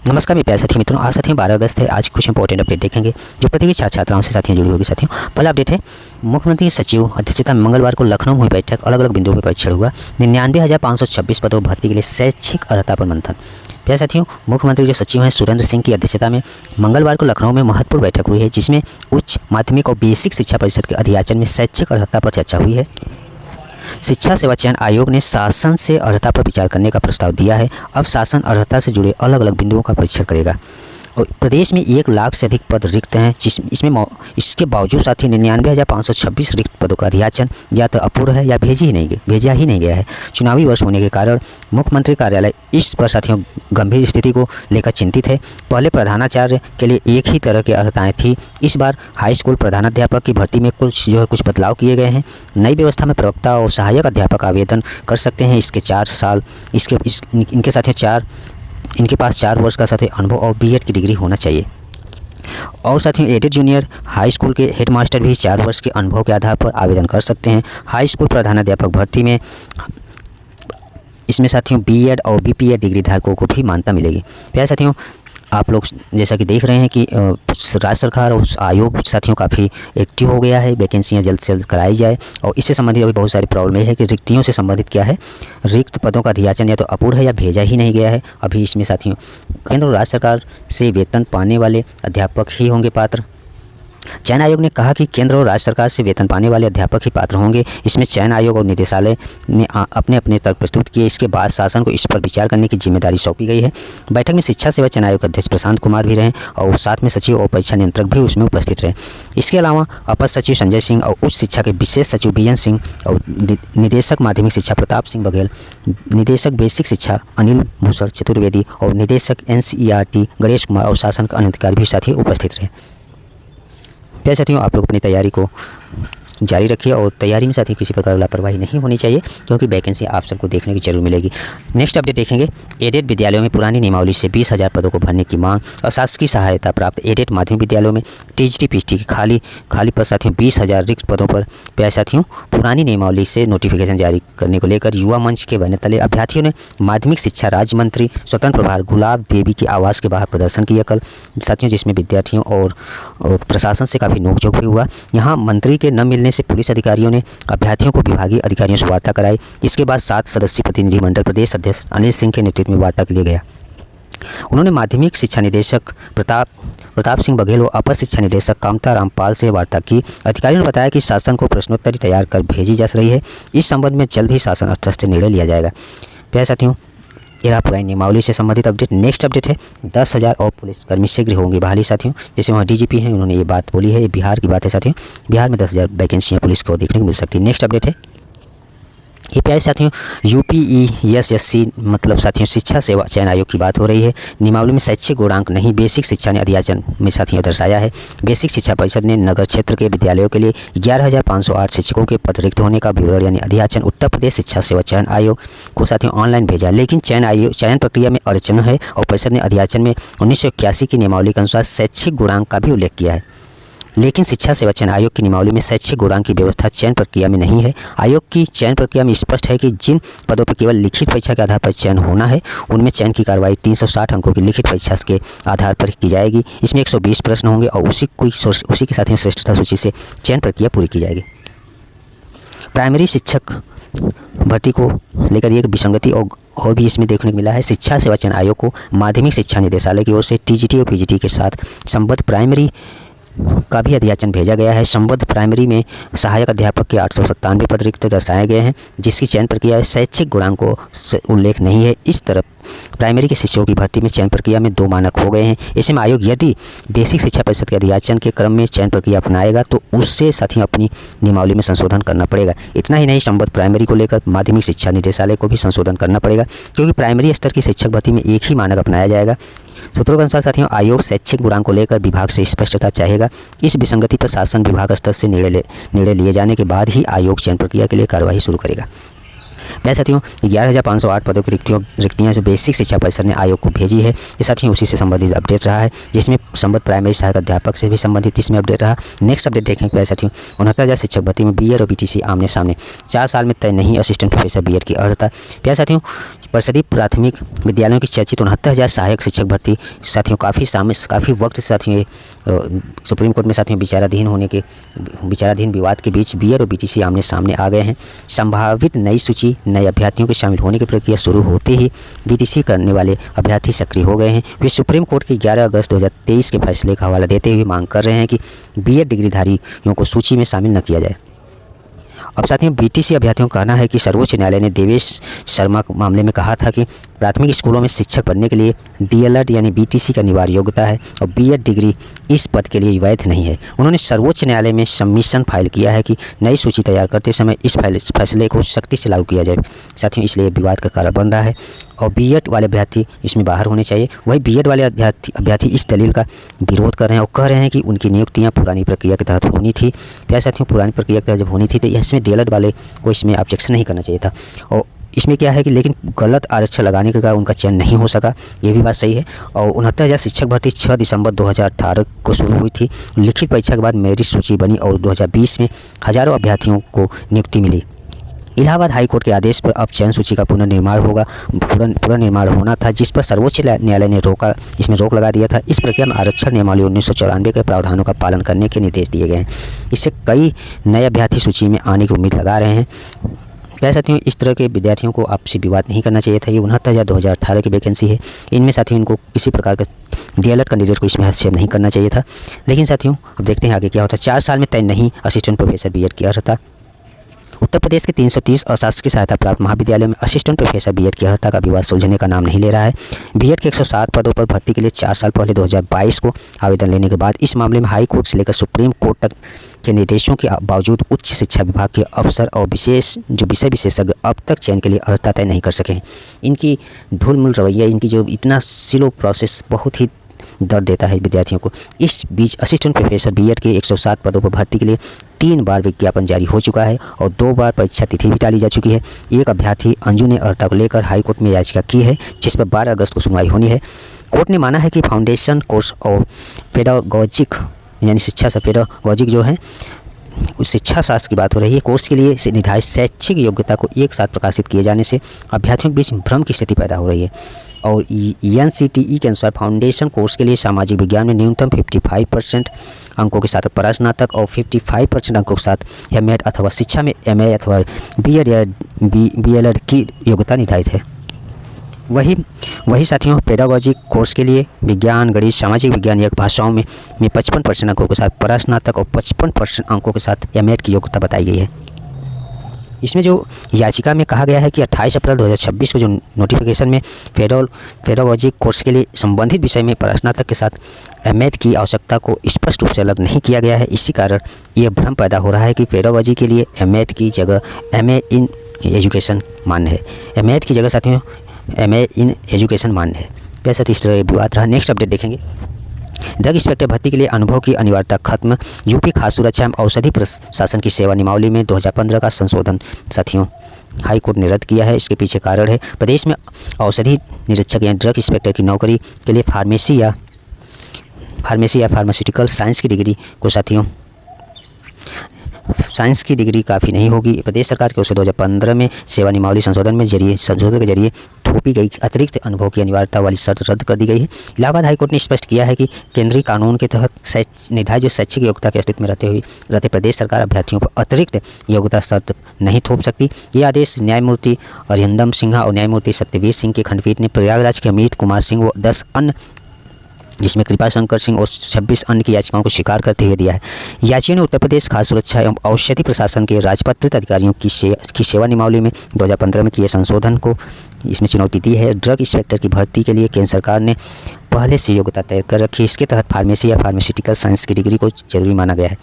नमस्कार मेरे प्यारे साथियों मित्रों, आज साथियों 12 अगस्त है। आज कुछ इंपॉर्टेंट अपडेट देखेंगे जो प्रत्येक छात्र छात्राओं से साथियों जुड़ी होगी। साथियों पहला अपडेट है, मुख्यमंत्री सचिव अध्यक्षता में मंगलवार को लखनऊ में हुई बैठक, अलग अलग बिंदुओं पर परीक्षण हुआ। 99,526 पदों भर्ती के लिए शैक्षिक अर्हता पर मंथन। प्यारे साथियों, मुख्यमंत्री जो सचिव हैं सुरेंद्र सिंह की अध्यक्षता में मंगलवार को लखनऊ में महत्वपूर्ण बैठक हुई है, जिसमें उच्च माध्यमिक और बेसिक शिक्षा परिषद के अध्याचन में शैक्षिक अर्हता पर चर्चा हुई है। शिक्षा सेवा चयन आयोग ने शासन से अर्हता पर विचार करने का प्रस्ताव दिया है। अब शासन अर्हता से जुड़े अलग अलग बिंदुओं का परीक्षण करेगा। और प्रदेश में 1 लाख से अधिक पद रिक्त हैं, इसके बावजूद साथ ही 99,526 रिक्त पदों का अध्याचन या तो अपूर्ण है या भेजा ही नहीं गया है। चुनावी वर्ष होने के कारण मुख्यमंत्री कार्यालय इस पर साथियों गंभीर स्थिति को लेकर चिंतित है। पहले प्रधानाचार्य के लिए एक ही तरह की अर्हताएँ थी, इस बार हाई स्कूल प्रधानाध्यापक की भर्ती में कुछ बदलाव किए गए हैं। नई व्यवस्था में प्रवक्ता और सहायक अध्यापक आवेदन कर सकते हैं। इसके 4 साल इनके साथियों इनके पास 4 वर्ष का साथियों अनुभव और बीएड की डिग्री होना चाहिए। और साथियों एडेड जूनियर हाई स्कूल के हेडमास्टर भी 4 वर्ष के अनुभव के आधार पर आवेदन कर सकते हैं। हाई स्कूल प्रधानाध्यापक भर्ती में इसमें साथियों बीएड और बीपीएड डिग्री धारकों को भी मान्यता मिलेगी। प्यारे साथियों, आप लोग जैसा कि देख रहे हैं कि राज्य सरकार और आयोग साथियों काफ़ी एक्टिव हो गया है। वैकेंसियां जल्द से जल्द कराई जाए। और इससे संबंधित अभी बहुत सारी प्रॉब्लम है कि रिक्तियों से संबंधित क्या है, रिक्त पदों का अध्याचन या तो अपूर्ण है या भेजा ही नहीं गया है। अभी इसमें साथियों केंद्र और राज्य सरकार से वेतन पाने वाले अध्यापक ही होंगे पात्र। चयन आयोग ने कहा कि केंद्र और राज्य सरकार से वेतन पाने वाले अध्यापक ही पात्र होंगे। इसमें चयन आयोग और निदेशालय ने अपने अपने तर्क प्रस्तुत किए। इसके बाद शासन को इस पर विचार करने की जिम्मेदारी सौंपी गई है। बैठक में शिक्षा सेवा चयन आयोग अध्यक्ष प्रशांत कुमार भी रहे और साथ में सचिव और परीक्षा नियंत्रक भी उसमें उपस्थित रहे। इसके अलावा अपर सचिव संजय सिंह और उच्च शिक्षा के विशेष सचिव बीएन सिंह और निदेशक माध्यमिक शिक्षा प्रताप सिंह बघेल, निदेशक बेसिक शिक्षा अनिल भूषण चतुर्वेदी और निदेशक एनसीईआरटी गणेश कुमार और शासन के अन्य अधिकारी भी साथी उपस्थित रहे। प्यारे साथियों, आप लोग अपनी तैयारी को जारी रखिए और तैयारी में साथियों किसी प्रकार लापरवाही नहीं होनी चाहिए, क्योंकि वैकेंसी आप सबको देखने की जरूर मिलेगी। नेक्स्ट अपडेट देखेंगे, एडेड विद्यालयों में पुरानी नियमावली से 20,000 पदों को भरने की मांग। और शासकीय सहायता प्राप्त एडेड माध्यमिक विद्यालयों में टीजीटी पीजीटी के खाली पद साथियों 20,000 रिक्त पदों पर प्यारे साथियों पुरानी नियमावली से नोटिफिकेशन जारी करने को लेकर युवा मंच के बैनर तले अभ्यर्थियों ने माध्यमिक शिक्षा राज्य मंत्री स्वतंत्र प्रभार गुलाब देवी के आवास के बाहर प्रदर्शन किया कल साथियों, जिसमें विद्यार्थियों और प्रशासन से काफ़ी नोकझोंक भी हुआ। यहाँ मंत्री के न मिलने से पुलिस अधिकारियों ने अभ्यर्थियों को विभागीय अधिकारियों से वार्ता कराई। इसके बाद 7 सदस्यीय प्रतिनिधिमंडल प्रदेश अध्यक्ष अनिल सिंह के नेतृत्व में वार्ता के लिए गया। उन्होंने माध्यमिक शिक्षा निदेशक प्रताप सिंह बघेल और अपर शिक्षा निदेशक कामता रामपाल से वार्ता की। अधिकारियों ने बताया कि शासन को प्रश्नोत्तरी तैयार कर भेजी जा रही है। इस संबंध में जल्द ही शासन स्तर से निर्णय लिया जाएगा। प्यारे साथियों, यह पुरानी नियमावली से संबंधित अपडेट। नेक्स्ट अपडेट है, 10,000 और पुलिसकर्मी शीघ्र होंगे बहाली। साथियों जैसे वहाँ डीजीपी हैं, उन्होंने ये बात बोली है। ये बिहार की बात है साथियों, बिहार में 10,000 वैकेंसियाँ पुलिस को देखने को मिल सकती है। नेक्स्ट अपडेट है, ये प्यारे साथियों यूपीईएसएससी मतलब साथियों शिक्षा सेवा चयन आयोग की बात हो रही है। नियमावली में शैक्षिक गुणांक नहीं, बेसिक शिक्षा ने अध्याचन में साथियों दर्शाया है। बेसिक शिक्षा परिषद ने नगर क्षेत्र के विद्यालयों के लिए 11,508 शिक्षकों के पद रिक्त होने का विवरण यानी अध्याचन उत्तर प्रदेश शिक्षा सेवा चयन आयोग को साथियों ऑनलाइन भेजा, लेकिन चयन प्रक्रिया में अड़चन है और परिषद ने अध्याचन में 1981 की नियमावली के अनुसार शैक्षिक गुणांक का भी उल्लेख किया है। लेकिन शिक्षा सेवा चयन आयोग की नियमावली में शैक्षिक गुणांक की व्यवस्था चयन प्रक्रिया में नहीं है। आयोग की चयन प्रक्रिया में स्पष्ट है कि जिन पदों पर केवल लिखित परीक्षा के आधार पर चयन होना है, उनमें चयन की कार्रवाई 360 अंकों की लिखित परीक्षा के आधार पर की जाएगी। इसमें 120 प्रश्न होंगे और उसी के साथ ही श्रेष्ठता सूची से चयन प्रक्रिया पूरी की जाएगी। प्राइमरी शिक्षक भर्ती को लेकर एक विसंगति और भी इसमें देखने को मिला है। शिक्षा सेवा चयन आयोग को माध्यमिक शिक्षा निदेशालय की ओर से टीजीटी और पीजीटी के साथ संबद्ध प्राइमरी का भी अध्याचन भेजा गया है। संबद्ध प्राइमरी में सहायक अध्यापक के 897 पद रिक्त दर्शाए गए हैं, जिसकी चयन प्रक्रिया शैक्षिक गुणांकों से उल्लेख नहीं है। इस तरफ प्राइमरी के शिक्षकों की भर्ती में चयन प्रक्रिया में 2 मानक हो गए हैं। ऐसे में आयोग यदि बेसिक शिक्षा परिषद के अध्याचन के क्रम में चयन प्रक्रिया अपनाएगा तो उससे साथियों अपनी नियमावली में संशोधन करना पड़ेगा। इतना ही नहीं, संबद्ध प्राइमरी को लेकर माध्यमिक शिक्षा निदेशालय को भी संशोधन करना पड़ेगा, क्योंकि प्राइमरी स्तर की शिक्षक भर्ती में एक ही मानक अपनाया जाएगा। सूत्रों के अनुसार साथियों आयोग शैक्षिक गुणांक को लेकर विभाग से स्पष्टता चाहेगा। इस विसंगति पर शासन विभाग स्तर से निर्णय लिए जाने के बाद ही आयोग चयन प्रक्रिया के लिए कार्यवाही शुरू करेगा। प्यारे साथियों 11,508 पदों की रिक्तियाँ जो बेसिक शिक्षा परिषद ने आयोग को भेजी है, ये साथियों उसी से संबंधित अपडेट रहा है, जिसमें संबद्ध प्राइमरी सहायक अध्यापक से भी संबंधित इसमें अपडेट रहा। नेक्स्ट अपडेट देखें प्यारे साथियों, 69,000 शिक्षक भर्ती में बीएड और बीटीसी आमने सामने, 4 साल में तय नहीं असिस्टेंट प्रोफेसर बीएड की अर्हता। प्यारे साथियों परिषदीय प्राथमिक विद्यालयों की चर्चित 69,000 सहायक शिक्षक भर्ती साथियों काफ़ी वक्त से साथियों सुप्रीम कोर्ट में साथियों विचाराधीन विवाद के बीच बीएड और बीटीसी आमने सामने आ गए हैं। संभावित नई सूची नए अभ्यर्थियों के शामिल होने की प्रक्रिया शुरू होते ही बीटीसी करने वाले अभ्यर्थी सक्रिय हो गए हैं। वे सुप्रीम कोर्ट के 11 अगस्त 2023 के फैसले का हवाला देते हुए मांग कर रहे हैं कि बीएड डिग्रीधारियों को सूची में शामिल न किया जाए। अब साथियों बीटीसी अभ्यर्थियों का कहना है कि सर्वोच्च न्यायालय ने देवेश शर्मा मामले में कहा था कि प्राथमिक स्कूलों में शिक्षक बनने के लिए डीएलएड यानी बीटीसी का अनिवार्य योग्यता है और बीएड डिग्री इस पद के लिए वैध नहीं है। उन्होंने सर्वोच्च न्यायालय में सबमिशन फाइल किया है कि नई सूची तैयार करते समय इस फैसले को सख्ती से लागू किया जाए। साथियों इसलिए विवाद का कारण बन रहा है और बीएड वाले अभ्यर्थी इसमें बाहर होने चाहिए। वही बीएड वाले अभ्यर्थी इस दलील का विरोध कर रहे हैं और कह रहे हैं कि उनकी नियुक्तियां पुरानी प्रक्रिया के तहत होनी थी। प्यारे साथियों पुरानी प्रक्रिया के तहत जब होनी थी तो इसमें डीएलएड वाले को इसमें ऑब्जेक्शन नहीं करना चाहिए था। और इसमें क्या है कि लेकिन गलत आरक्षण लगाने के कारण उनका चयन नहीं हो सका, ये भी बात सही है। और 69,000 शिक्षक भर्ती 6 दिसंबर 2018 को शुरू हुई थी। लिखित परीक्षा के बाद मेरिट सूची बनी और 2020 में हज़ारों अभ्यर्थियों को नियुक्ति मिली। इलाहाबाद हाईकोर्ट के आदेश पर अब चयन सूची का पुनर्निर्माण होना था, जिस पर सर्वोच्च न्यायालय ने इसमें रोक लगा दिया था। इस प्रक्रिया में आरक्षण नियमावली 1994 के प्रावधानों का पालन करने के निर्देश दिए गए हैं। इससे कई नए अभ्यर्थी सूची में आने की उम्मीद लगा रहे हैं। प्यारे साथियों इस तरह के विद्यार्थियों को आपसी विवाद नहीं करना चाहिए था। ये 69,000 2018 की वैकेंसी है। इनमें साथियों इनको किसी प्रकार का डीएलएड कैंडिडेट को इसमें हस्तक्षेप नहीं करना चाहिए था। लेकिन साथियों अब देखते हैं आगे क्या होता है। 4 साल में तय नहीं असिस्टेंट प्रोफेसर बीएड की अर्हता। उत्तर प्रदेश के 330 अशासकीय सहायता प्राप्त महाविद्यालयों में असिस्टेंट प्रोफेसर बीएड की अर्हता का विवाद सुलझने का नाम नहीं ले रहा है। बीएड के 107 पदों पर भर्ती के लिए 4 साल पहले 2022 को आवेदन लेने के बाद इस मामले में हाई कोर्ट से लेकर सुप्रीम कोर्ट तक के निर्देशों के बावजूद उच्च शिक्षा विभाग के अफसर और विषय विशेषज्ञ अब तक चयन के लिए अर्हता तय नहीं कर सके हैं। इनकी ढुलमुल रवैया, इनकी जो इतना स्लो प्रोसेस बहुत ही दर्द देता है विद्यार्थियों को। इस बीच असिस्टेंट प्रोफेसर बीएड के 107 पदों पर भर्ती के लिए 3 बार विज्ञापन जारी हो चुका है और 2 बार परीक्षा तिथि भी टाली जा चुकी है। एक अभ्यर्थी अंजू ने अर्हता को लेकर हाईकोर्ट में याचिका की है, जिस पर 12 अगस्त को सुनवाई होनी है। कोर्ट ने माना है कि फाउंडेशन कोर्स और पेडागोजिक यानी शिक्षा से पेडागोजिक जो है शिक्षा शास्त्र की बात हो रही है, कोर्स के लिए निर्धारित शैक्षिक योग्यता को एक साथ प्रकाशित किए जाने से अभ्यर्थियों के बीच भ्रम की स्थिति पैदा हो रही है। और एनसीटीई के अनुसार फाउंडेशन कोर्स के लिए सामाजिक विज्ञान में न्यूनतम 55% अंकों के साथ परास्नातक और 55% अंकों के साथ एमएड अथवा शिक्षा में एमए अथवा बीएड या बीएलएड की योग्यता निर्धारित है। वही साथियों पेडागोजिक कोर्स के लिए विज्ञान, गणित, सामाजिक विज्ञान या भाषाओं में 55% अंकों के साथ परास्नातक और 55% अंकों के साथ एमएड की योग्यता बताई गई है। इसमें जो याचिका में कहा गया है कि 28 अप्रैल 2026 को जो नोटिफिकेशन में पेडागोजिक कोर्स के लिए संबंधित विषय में परास्नातक के साथ एमएड की आवश्यकता को स्पष्ट रूप से अलग नहीं किया गया है। इसी कारण यह भ्रम पैदा हो रहा है कि पेडागोजी के लिए एमएड की जगह एमए इन एजुकेशन मान्य है। एमएड की जगह साथियों एमए इन एजुकेशन मान्य है। वैसे तो इस तरह विवाद रहा। नेक्स्ट अपडेट देखेंगे। ड्रग इंस्पेक्टर भर्ती के लिए अनुभव की अनिवार्यता खत्म। यूपी खाद्य सुरक्षा एवं औषधि प्रशासन की सेवा नियमावली में 2015 का संशोधन साथियों हाई कोर्ट ने रद्द किया है। इसके पीछे कारण है प्रदेश में औषधि निरीक्षक या ड्रग इंस्पेक्टर की नौकरी के लिए फार्मेसी या फार्मास्यूटिकल साइंस की डिग्री को साथियों साइंस की डिग्री काफ़ी नहीं होगी। प्रदेश सरकार की ओर से 2015 में सेवा नियमावली संशोधन के जरिए थोपी गई अतिरिक्त अनुभव की अनिवार्यता वाली शर्त रद्द कर दी गई है। इलाहाबाद हाईकोर्ट ने स्पष्ट किया है कि केंद्रीय कानून के तहत निर्धारित जो शैक्षिक योग्यता के अस्तित्व में रहते प्रदेश सरकार अभ्यर्थियों पर अतिरिक्त योग्यता शर्त नहीं थोप सकती। ये आदेश न्यायमूर्ति अरिहंदम सिन्हा और न्यायमूर्ति सत्यवीर सिंह की खंडपीठ ने प्रयागराज के अमित कुमार सिंह व 10 अन्य जिसमें कृपा शंकर सिंह और 26 अन्य की याचिकाओं को स्वीकार करते हुए दिया है। याचिकाओं ने उत्तर प्रदेश खाद्य सुरक्षा एवं औषधि प्रशासन के राजपत्रित अधिकारियों की सेवा नियमावली में 2015 में किए संशोधन को इसमें चुनौती दी है। ड्रग इंस्पेक्टर की भर्ती के लिए केंद्र सरकार ने पहले से योग्यता तय कर रखी। इसके तहत फार्मेसी या फार्मास्यूटिकल साइंस की डिग्री को जरूरी माना गया है।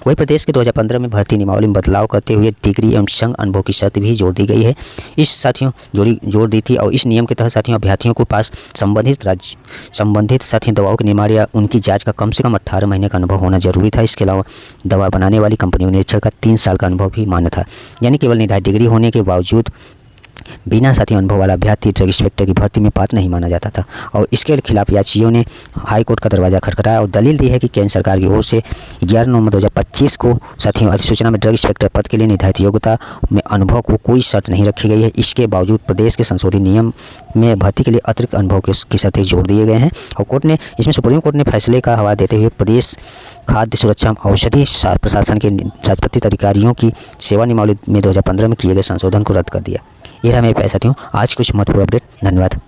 वही प्रदेश के 2015 में भर्ती नियमावली में बदलाव करते हुए डिग्री एवं संघ अनुभव की शर्त भी जोड़ दी गई है। इस साथियों जोड़ दी थी और इस नियम के तहत साथियों अभ्यर्थियों के पास संबंधित साथियों दवाओं के निर्माण या उनकी जाँच का कम से कम 18 महीने का अनुभव होना जरूरी था। इसके अलावा दवा बनाने वाली कंपनियों के निरीक्षण का 3 साल का अनुभव भी मान्य था। यानी केवल निर्धारित डिग्री होने के बावजूद बिना साथियों अनुभव वाला अभ्यर्थी ड्रग इंस्पेक्टर की भर्ती में पात्र नहीं माना जाता था। और इसके खिलाफ याचियों ने हाईकोर्ट का दरवाज़ा खटखटाया और दलील दी है कि केंद्र सरकार की ओर से 11 नवंबर 2025 को साथियों अधिसूचना में ड्रग इंस्पेक्टर पद के लिए निर्धारित योग्यता में अनुभव को कोई शर्त नहीं रखी गई है। इसके बावजूद प्रदेश के संशोधित नियम में भर्ती के लिए अतिरिक्त अनुभव की शर्तें जोड़ दिए गए हैं। और कोर्ट ने इसमें सुप्रीम कोर्ट ने फैसले का हवाला देते हुए प्रदेश खाद्य सुरक्षा औषधि प्रशासन के राजपत्रित अधिकारियों की सेवा नियमावली में 2015 में किए गए संशोधन को रद्द कर दिया। ये रहा मेरे प्यारे साथियों आज कुछ महत्वपूर्ण अपडेट। धन्यवाद।